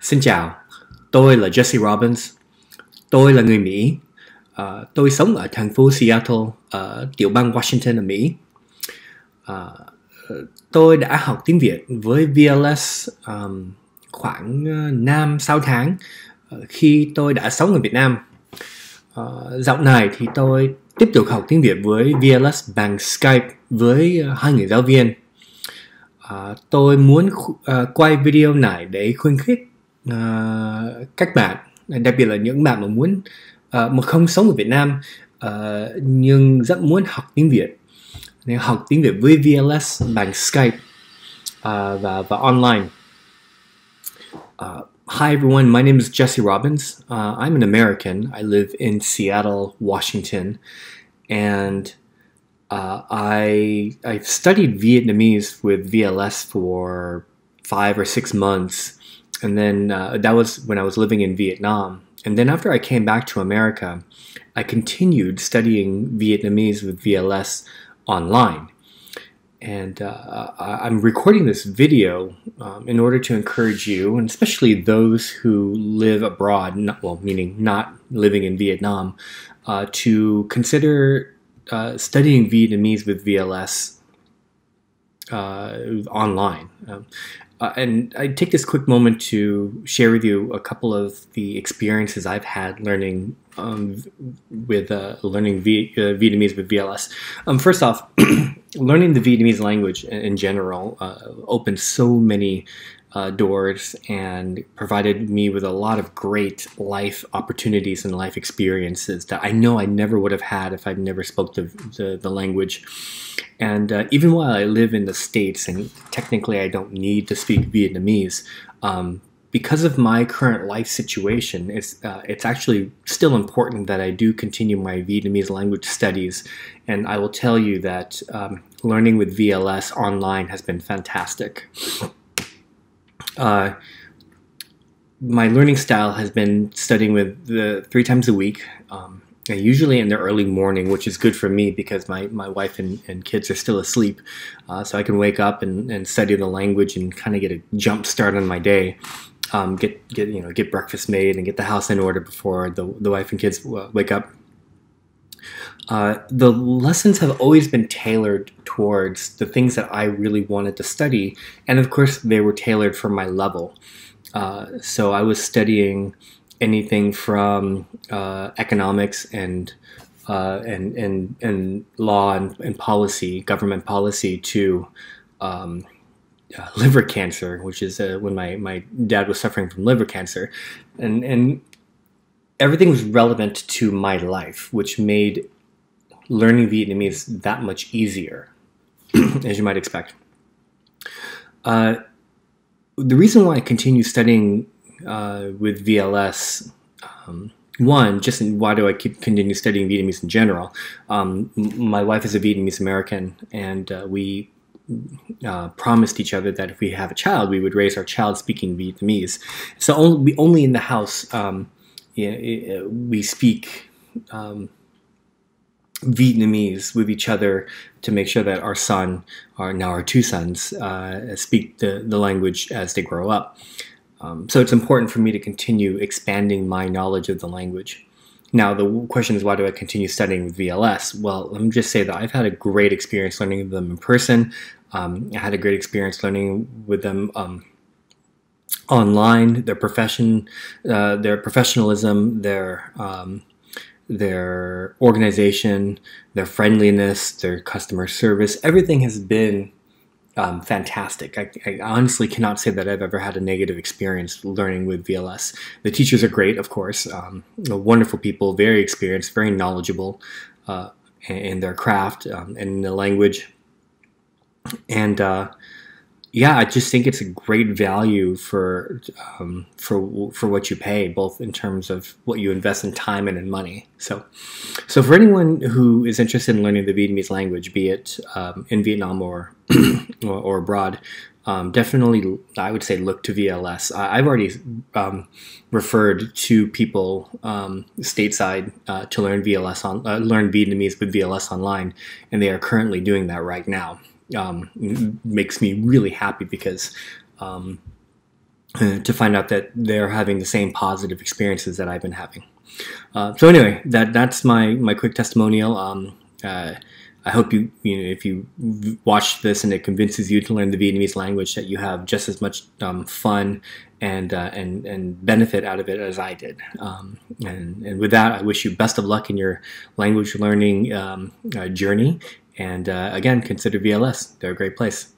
Xin chào, tôi là Jesse Robbins. Tôi là người Mỹ. Tôi sống ở thành phố Seattle, ở tiểu bang Washington ở Mỹ. Tôi đã học tiếng Việt với VLS khoảng 5-6 tháng khi tôi đã sống ở Việt Nam. Dạo này thì tôi tiếp tục học tiếng Việt với VLS bằng Skype với hai người giáo viên. Tôi muốn quay video này để khuyến khích các bạn, đặc biệt là những bạn mà muốn mà không sống ở Việt Nam nhưng rất muốn học tiếng Việt, nên học tiếng Việt với VLS bằng Skype và online. Hi everyone, my name is Jesse Robbins. I'm an American. I live in Seattle, Washington, and I've studied Vietnamese with VLS for 5 or 6 months, and then that was when I was living in Vietnam. And then after I came back to America, I continued studying Vietnamese with VLS online. And I'm recording this video in order to encourage you, and especially those who live abroad, meaning not living in Vietnam, to consider studying Vietnamese with VLS online. And I take this quick moment to share with you a couple of the experiences I've had learning Vietnamese with VLS. First off, learning the Vietnamese language in general opened so many doors and provided me with a lot of great life opportunities and life experiences that I know I never would have had if I'd never spoke the language. And even while I live in the States, and technically I don't need to speak Vietnamese, because of my current life situation, it's actually still important that I do continue my Vietnamese language studies. And I will tell you that learning with VLS online has been fantastic. My learning style has been studying with 3 times a week, usually in the early morning, which is good for me because my wife and kids are still asleep, so I can wake up and study the language and kind of get a jump start on my day. Get breakfast made and get the house in order before the wife and kids wake up. The lessons have always been tailored towards the things that I really wanted to study, and of course they were tailored for my level. So I was studying anything from economics and law and policy, government policy, to liver cancer, which is when my dad was suffering from liver cancer, and everything was relevant to my life, which made learning Vietnamese that much easier, as you might expect. The reason why I continue studying with VLS, one, just why do I continue studying Vietnamese in general? My wife is a Vietnamese American, and we promised each other that if we have a child, we would raise our child speaking Vietnamese. So only in the house we speak Vietnamese with each other to make sure that our son, or now our 2 sons, speak the language as they grow up. So it's important for me to continue expanding my knowledge of the language. Now, the question is, why do I continue studying with VLS? Well, let me just say that I've had a great experience learning with them in person. I had a great experience learning with them online. Their profession, their professionalism, their organization, their friendliness, their customer service, everything has been fantastic. I honestly cannot say that I've ever had a negative experience learning with VLS. The teachers are great, of course, wonderful people, very experienced, very knowledgeable in their craft and in the language. And yeah, I just think it's a great value for what you pay, both in terms of what you invest in time and in money. So for anyone who is interested in learning the Vietnamese language, be it in Vietnam or or abroad, definitely I would say look to VLS. I've already referred 2 people stateside to learn learn Vietnamese with VLS online, and they are currently doing that right now. Makes me really happy because to find out that they're having the same positive experiences that I've been having. So anyway, that's my quick testimonial. I hope if you watch this and it convinces you to learn the Vietnamese language, that you have just as much fun and benefit out of it as I did. And with that, I wish you best of luck in your language learning journey. And again, consider VLS. They're a great place.